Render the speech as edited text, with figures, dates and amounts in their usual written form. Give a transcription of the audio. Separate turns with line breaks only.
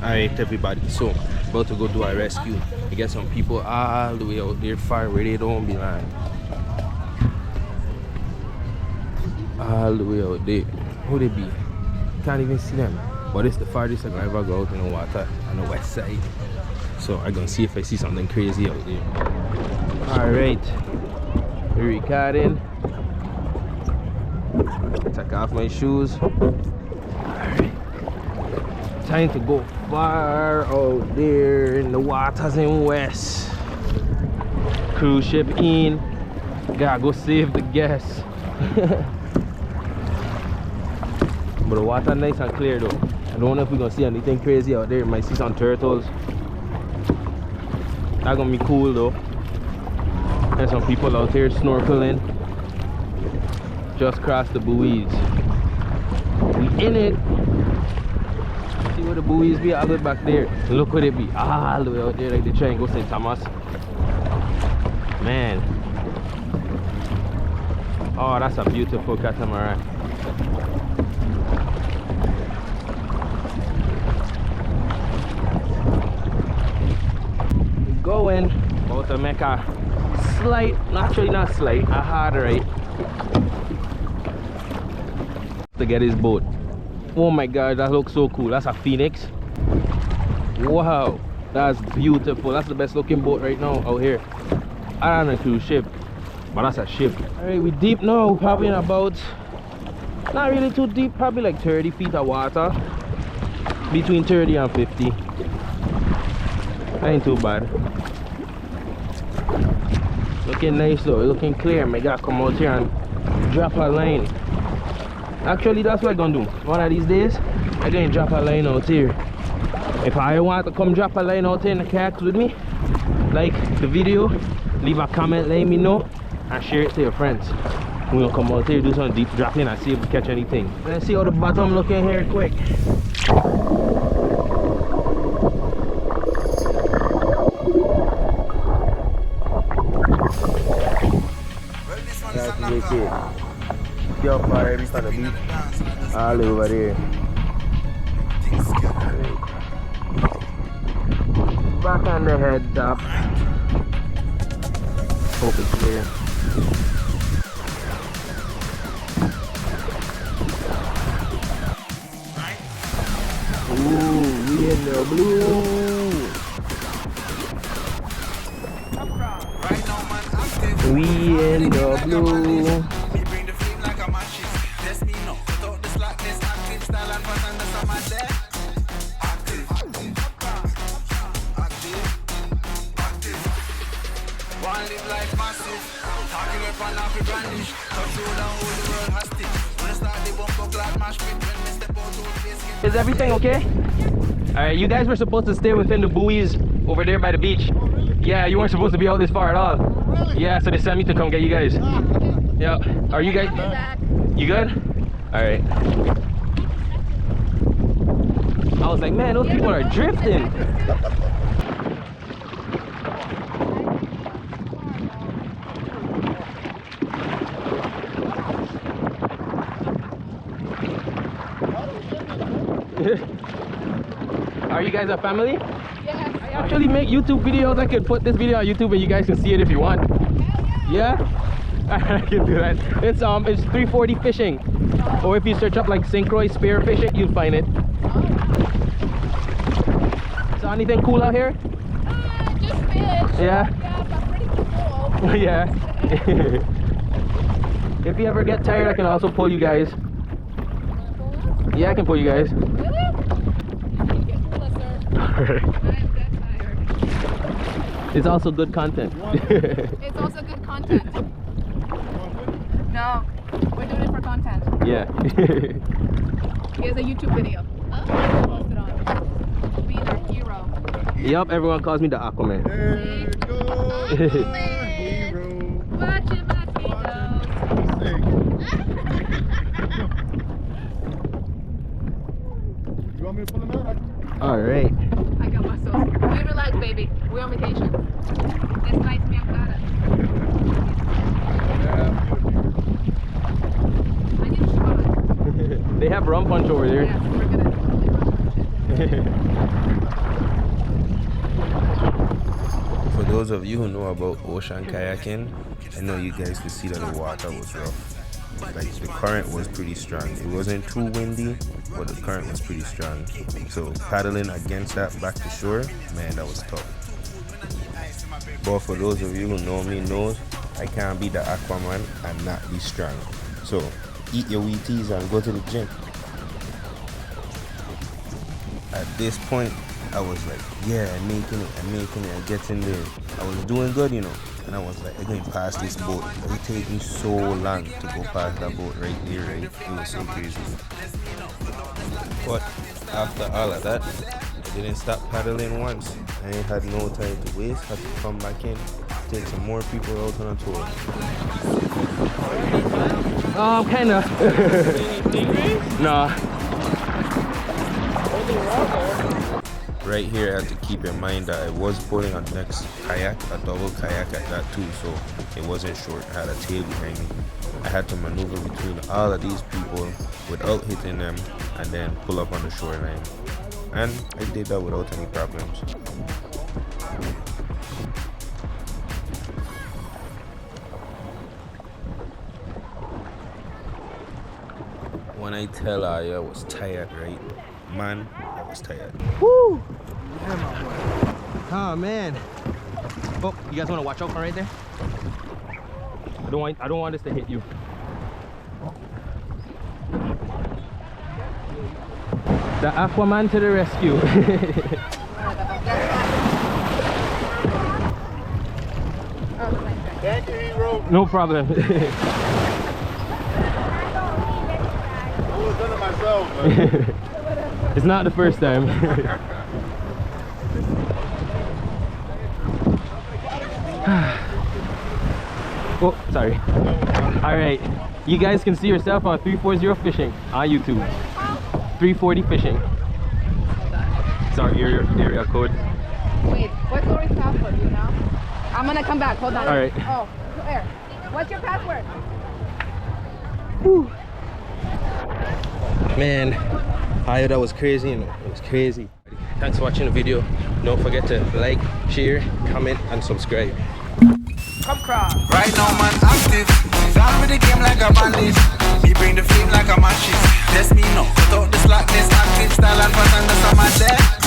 Alright everybody, so about to go do a rescue. I get some people all the way out there far where they don't belong. All the way out there. Who they be? Can't even see them. But it's the farthest I can ever go out in the water on the west side. So I'm gonna see if I see something crazy out there. Alright. We're recording. Take off my shoes. Alright. Time to go far out there in the waters in west. Cruise ship in. Gotta go save the guests. But the water nice and clear though. I don't know if we're gonna see anything crazy out there. Might see some turtles. That's gonna be cool though. There's some people out here snorkeling. Just crossed the buoys. We in it. See where the buoys be all the way back there. Look where they be. All the way out there like they try and go St. Thomas. Man. Oh, that's a beautiful catamaran. Going about to make a slight, actually not slight, a hard right to get his boat. Oh my god, that looks so cool. That's a Phoenix. Wow, that's beautiful. That's the best looking boat right now out here. I don't know, cruise ship, but that's a ship. Alright, we deep now, probably in about, not really too deep, probably like 30 feet of water, between 30 and 50. Ain't too bad. Looking nice though, looking clear. I gotta come out here and drop a line. Actually, that's what I'm gonna do. One of these days, I'm gonna drop a line out here. If I want to come drop a line out here in the kayaks with me, like the video, leave a comment, let me know, and share it to your friends. We're gonna come out here, do some deep dropping and see if we catch anything. Let's see how the bottom looking here quick. That's wicked. See how far it is on the beach. All over there. Back on the head top. Hope it's clear. Ooh, we in the blue. We in the blue. Is everything okay? Alright, you guys were supposed to stay within the buoys over there by the beach. Yeah, you weren't supposed to be out this far at all. Yeah, so they sent me to come get you guys. Yeah, are you guys? You good? Alright. I was like, man, those people are drifting. Are you guys a family? Yeah. I actually make YouTube videos. I could put this video on YouTube and you guys can see it if you want. Yeah? I can do that. It's 340 fishing. Or if you search up like St. Croix spear fishing, you'll find it. So anything cool out here?
Just fish.
Yeah?
Yeah, but pretty cool.
Yeah. If you ever get tired, I can also pull you guys. Yeah, I can pull you guys.
Really? You can pull us, sir.
Alright.
I'm dead tired.
It's also good content.
It's also good content. No, we're doing it for content.
Yeah.
Here's a YouTube video. Oh, post it on. Being our hero.
Yup, everyone calls me the Aquaman.
There you go.
Hero. Watching my videos.
You want me to pull him out?
Alright.
I got myself. We relax, baby. We're on vacation. It's nice me, I've got it. I need a shot.
They have rum punch over there.
Yes, we're gonna totally run.
For those of you who know about ocean kayaking, I know you guys could see that the water was rough. Like the current was pretty strong. It wasn't too windy, but the current was pretty strong. So paddling against that back to shore, man, that was tough. But for those of you who know me knows, I can't be the Aquaman and not be strong. So eat your Wheaties and go to the gym. At this point, I was like, yeah, I'm making it, getting there. I was doing good, you know. And I was like, I'm going past this boat. It would take me so long to go past that boat right there, right? It was so crazy. But after all of that, I didn't stop paddling once. I ain't had no time to waste. Had to come back in, take some more people out on a tour. Kinda. Nah. Right here, I had to keep in mind that I was pulling a next kayak, a double kayak at that too, so it wasn't short. I had a tail behind me. I had to maneuver between all of these people without hitting them and then pull up on the shoreline. And I did that without any problems. When I tell her I was tired, right? Man, I was tired. Woo! Oh man. Oh, you guys want to watch out for right there? I don't want this to hit you. The Aquaman to the rescue.
Thank you, hero.
No problem.
I was done it myself, man.
It's not the first time. Oh, sorry. Alright. You guys can see yourself on 340 Fishing on YouTube. 340 Fishing. It's our area code.
Wait, what's Lori's password, do you know? I'm gonna come back, hold on.
Alright.
Oh, there. What's your password?
Whew. Man, that was crazy, you know, it was crazy. Thanks for watching the video. Don't forget to like, share, comment, and subscribe.
Come Croix.
Right now, man, active. Down with the game like a bandit. Me bring the flame like a matches. That's me, no. Without the slackness, active style and pattern, that's how my dad.